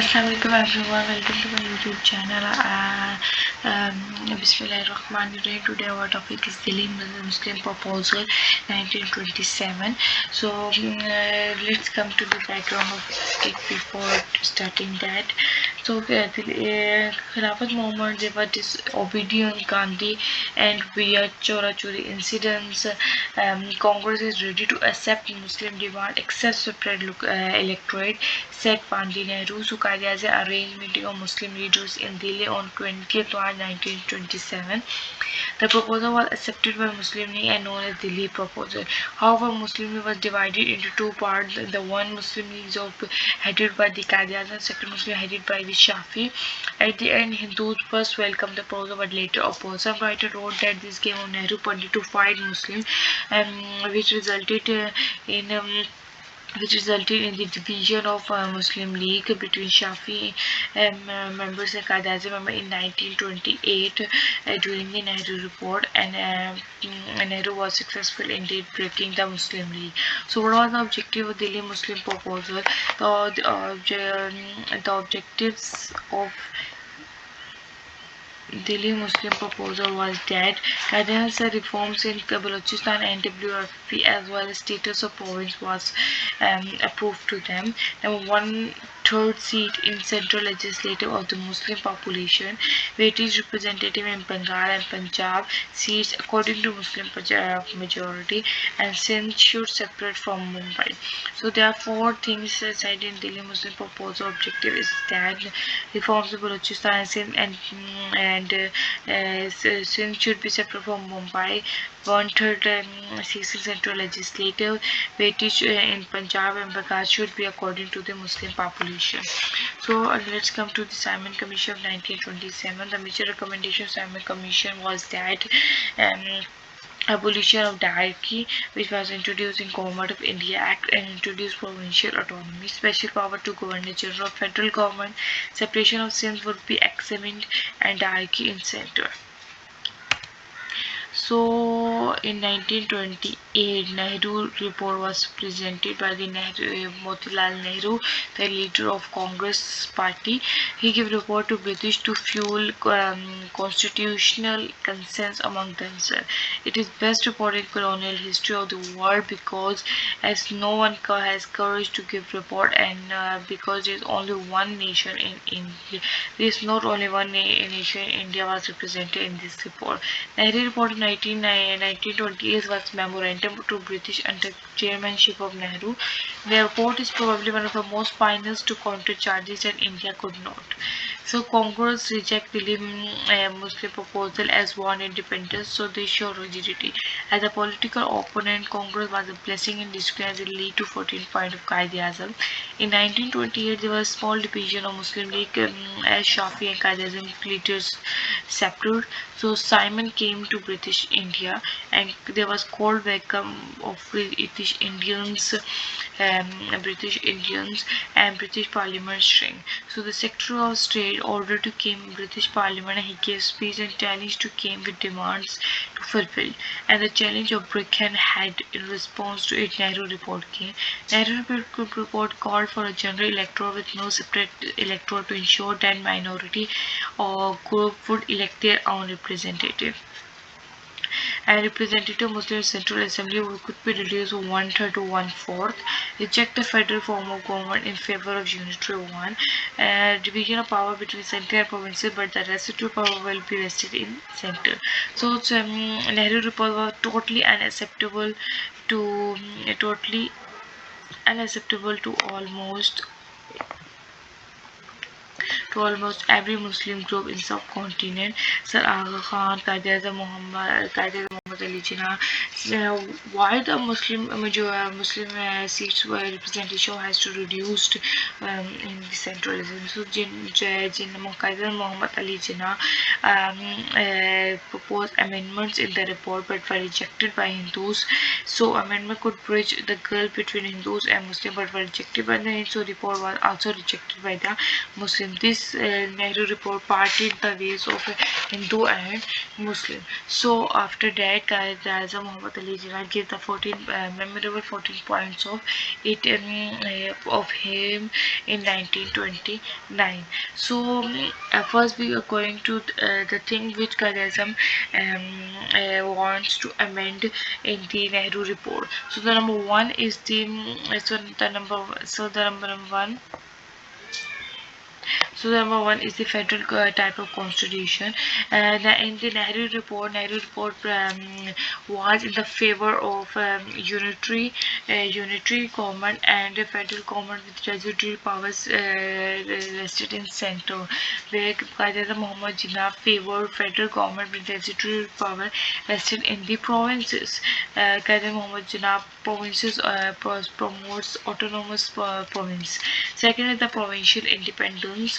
Assalamualaikum everyone, welcome to my YouTube channel. Bismillahirrahmanirrahim. Today our topic is Delhi Muslim Proposal 1927. So let's come to the background of it before starting that. So Khilafat movement, they were disobedient Gandhi and via Chora Chori incidents. Congress is ready to accept Muslim demand, accept separate electorate, said Pandit Nehru. So Quaid-e-Azam arranged meeting of Muslim leaders in Delhi on 20th March 1927. The proposal was accepted by Muslim League and known as Delhi Proposal. However, Muslim League was divided into two parts. The one Muslim League headed by the Quaid-e-Azam, second Muslim headed by the Shafi. At the end, Hindus first welcomed the proposal but later opposed. Some writer wrote that this gave Nehru Pandit to fight Muslims, which resulted in the division of Muslim League between Shafi members and Quaid-e-Azam members in 1928 during the Nehru report, and Nehru was successful in breaking the Muslim League. So what was the objective of Delhi Muslim proposal? The objectives of Delhi Muslim proposal was that Quaid-e-Azam reforms in Balochistan and WFP as well as status of province was approved to them. Number one third seat in central legislative of the Muslim population, where it is representative in Bengal and Punjab seats according to Muslim majority, and Sindh should separate from Mumbai. So there are four things cited in Delhi Muslim proposal. Objective is that reforms of Balochistan and Sindh and Sindh should be separate from Mumbai. One-third seats in central legislative, weightage in Punjab and Bengal should be according to the Muslim population. So let's come to the Simon Commission of 1927. The major recommendation of Simon Commission was that abolition of diarchy, which was introduced in Government of India Act, and introduced provincial autonomy, special power to Governor General of Federal Government, separation of Sindh would be examined, and diarchy in center. So in 1928, Nehru report was presented by the Motilal Nehru, the leader of Congress party. He gave report to British to fuel constitutional consensus among themselves. It is best reported in colonial history of the world because as no one has courage to give report, and because there is only one nation in India. There is not only one nation in India was represented in this report. Nehru report 1928 was memorandum to British under chairmanship of Nehru. The report is probably one of the most pioneers to counter charges that India could not. So Congress reject the Muslim proposal as one independence, so they show rigidity. As a political opponent, Congress was a blessing in disguise. It led to 14 points of Quaid-e-Azam. In 1928, there was a small division of Muslim League as Shafi and Quaid-e-Azam leaders separate. So Simon came to British India, and there was cold welcome of British Indians, and British Parliament shrank. So the Secretary of State ordered to came British Parliament, and he gave speech and challenged to came with demands to fulfill. And the challenge of Brickhen had in response to it, Nehru report came. Nehru report called for a general electoral with no separate electoral to ensure that minority or group would elect their own representative. And representative Muslim Central Assembly could be reduced from one-third to one-fourth. Reject the federal form of government in favor of unitary one. Division of power between center and provinces, but the residual power will be vested in center. So Nehru report was totally unacceptable to almost every Muslim group in subcontinent. Sir Aga Khan, Quaid-e-Azam Muhammad Ali Jinnah. Why the Muslim seats were representation has to reduced in the centralism? So Quaid-e-Azam Muhammad Ali Jinnah proposed amendments in the report but were rejected by Hindus. So amendment could bridge the gulf between Hindus and Muslims but were rejected by the Hindus. So report was also rejected by the Muslim. This Nehru report parted the ways of Hindu and Muslim. So after that, Quaid-e-Azam Muhammad Ali Jinnah gave the 14 memorable 14 points of it of him in 1929. So first we are going to the thing which Quaid-e-Azam wants to amend in the Nehru report. So the number one is the number one. So number one is the federal type of constitution. In the Nehru report was in the favor of unitary government and a federal government with residual powers vested in center. Where Qaeda Muhammad Jinnah favored federal government with residual power vested in the provinces. Qaeda Muhammad Jinnah provinces promotes autonomous province. Second is the provincial independence.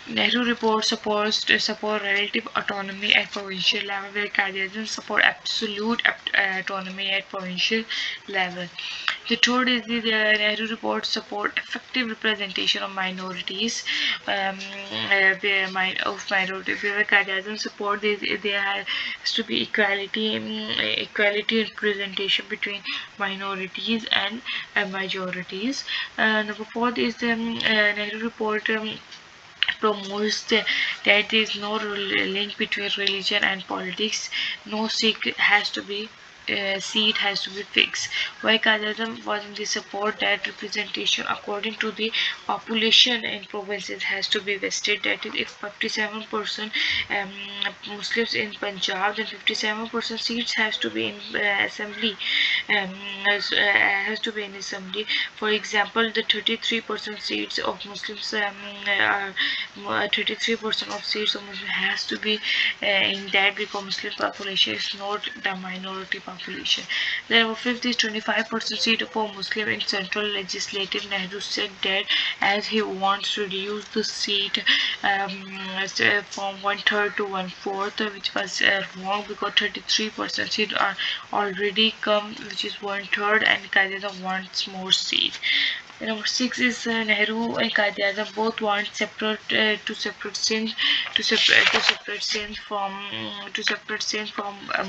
Nehru report support relative autonomy at provincial level, where Quaid-e-Azam support absolute autonomy at provincial level. The third is the Nehru report support effective representation of minorities, where Quaid-e-Azam support there has to be equality representation between minorities and majorities. Number fourth is the Nehru report promotes that there is no link between religion and politics. No seat has to be fixed. Why Quaid-e-Azam was in the support that representation according to the population in provinces has to be vested. That is, if 57% Muslims in Punjab, then 57% seats has to be in assembly. Has to be in assembly. For example, the 33% seats of Muslims are 33% of seats of Muslims has to be in that, because Muslim population is not the minority population. Then fifth is 25% seat for Muslim in central legislative. Nehru said that as he wants to reduce the seat from 1/3 to 1/4, which was wrong, because 33% seat are already come, which is 1/3, and Quaid-e-Azam wants more seat. Number six is Nehru and Quaid-e-Azam both want separate Sindh from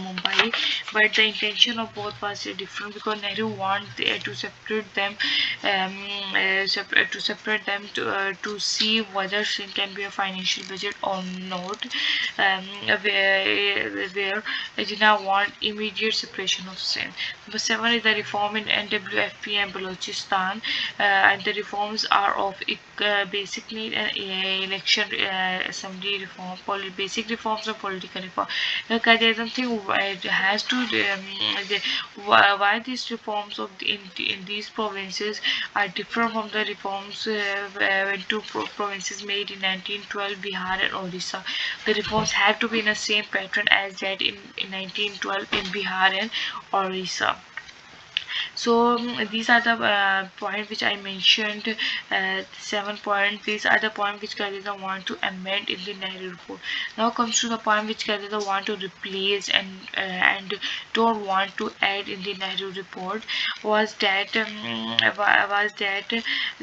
Mumbai, but the intention of both was different, because Nehru wants to separate them to see whether Sindh can be a financial budget or not. Where Jinnah want immediate separation of Sindh. Number seven is the reform in NWFP and Balochistan. And the reforms are of basic need and election assembly reform, basic reforms of political reform. I don't think it has to why these reforms of in these provinces are different from the reforms when two provinces made in 1912, Bihar and Odisha. The reforms have to be in the same pattern as that in 1912 in Bihar and Odisha. So these are the points which I mentioned, 7 points. These are the points which Khalida want to amend in the Nehru report. Now comes to the point which Khalida want to replace and don't want to add in the Nehru report. Was that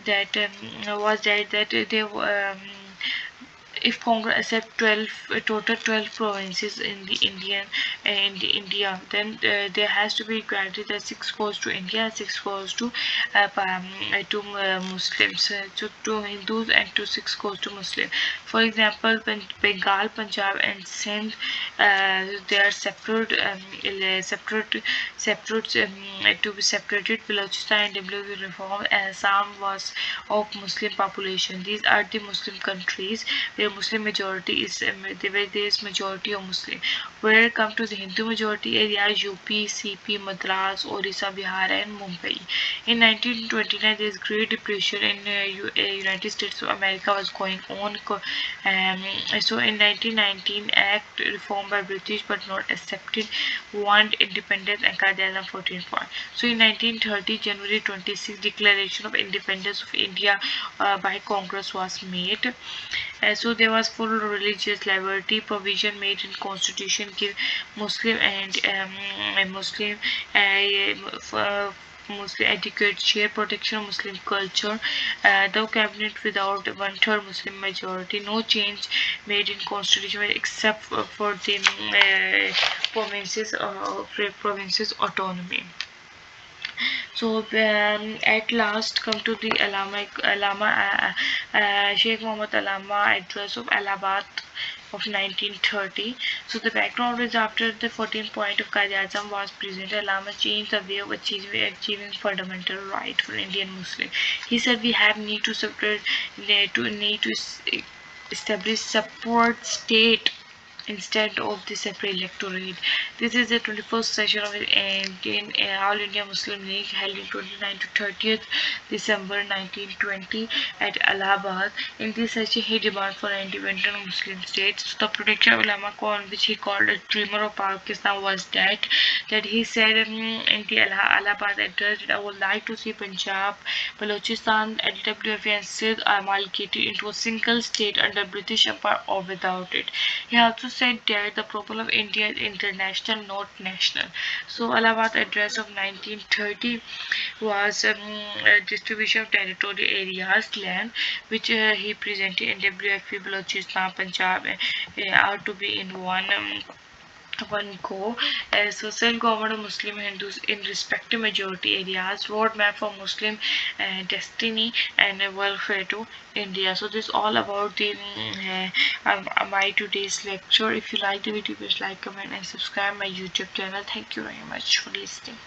they if Congress accept 12 total 12 provinces in the India, then there has to be granted that 6 goes to India, 6 goes to Muslims, to Hindus, and 6 goes to Muslim. For example, Bengal, Punjab, and Sindh, they are separate to be separated. Balochistan and WB reform. Assam was of Muslim population. These are the Muslim countries where Muslim majority is where there is majority of Muslim. Where it comes to the Hindu majority areas, UP, CP, Madras, Orissa, Bihar, and Mumbai. In 1929, there is Great Depression in United States of America was going on. So in 1919, Act reformed by British but not accepted, want independence, and Quaid-e-Azam 14 points. So in 1930, January 26, Declaration of Independence of India by Congress was made. So there was full religious liberty provision made in constitution, give Muslim and Muslim Muslim etiquette, share protection of Muslim culture, the cabinet without one-third Muslim majority, no change made in constitution except for the provinces autonomy. So at last come to the Sheikh Mohammed Allama address of Allahabad of 1930. So the background is after the 14th point of Quaid-e-Azam was presented, Allama changed the way of achieving fundamental right for Indian Muslim. He said we have need to separate need to establish separate state instead of the separate electorate. This is the 21st session of the Indian All India Muslim League held in 29 to 30th December 1920 at Allahabad. In this session, he demanded for an independent Muslim state. So the protection of Ulama, which he called a dreamer of Pakistan, was that he said in the Allahabad address that I would like to see Punjab, Balochistan, LWF and Sindh amalgamated into a single state under British Empire or without it. He also said that the problem of India is international, not national. So Allahabad address of 1930 was distribution of territorial areas, land, which he presented in WFP, Balochistan, Punjab, are to be in one go. So self-governed Muslim Hindus in respective majority areas, roadmap for Muslim destiny and welfare to India. So this is all about the my today's lecture. If you like the video, please like, comment and subscribe my YouTube channel. Thank you very much for listening.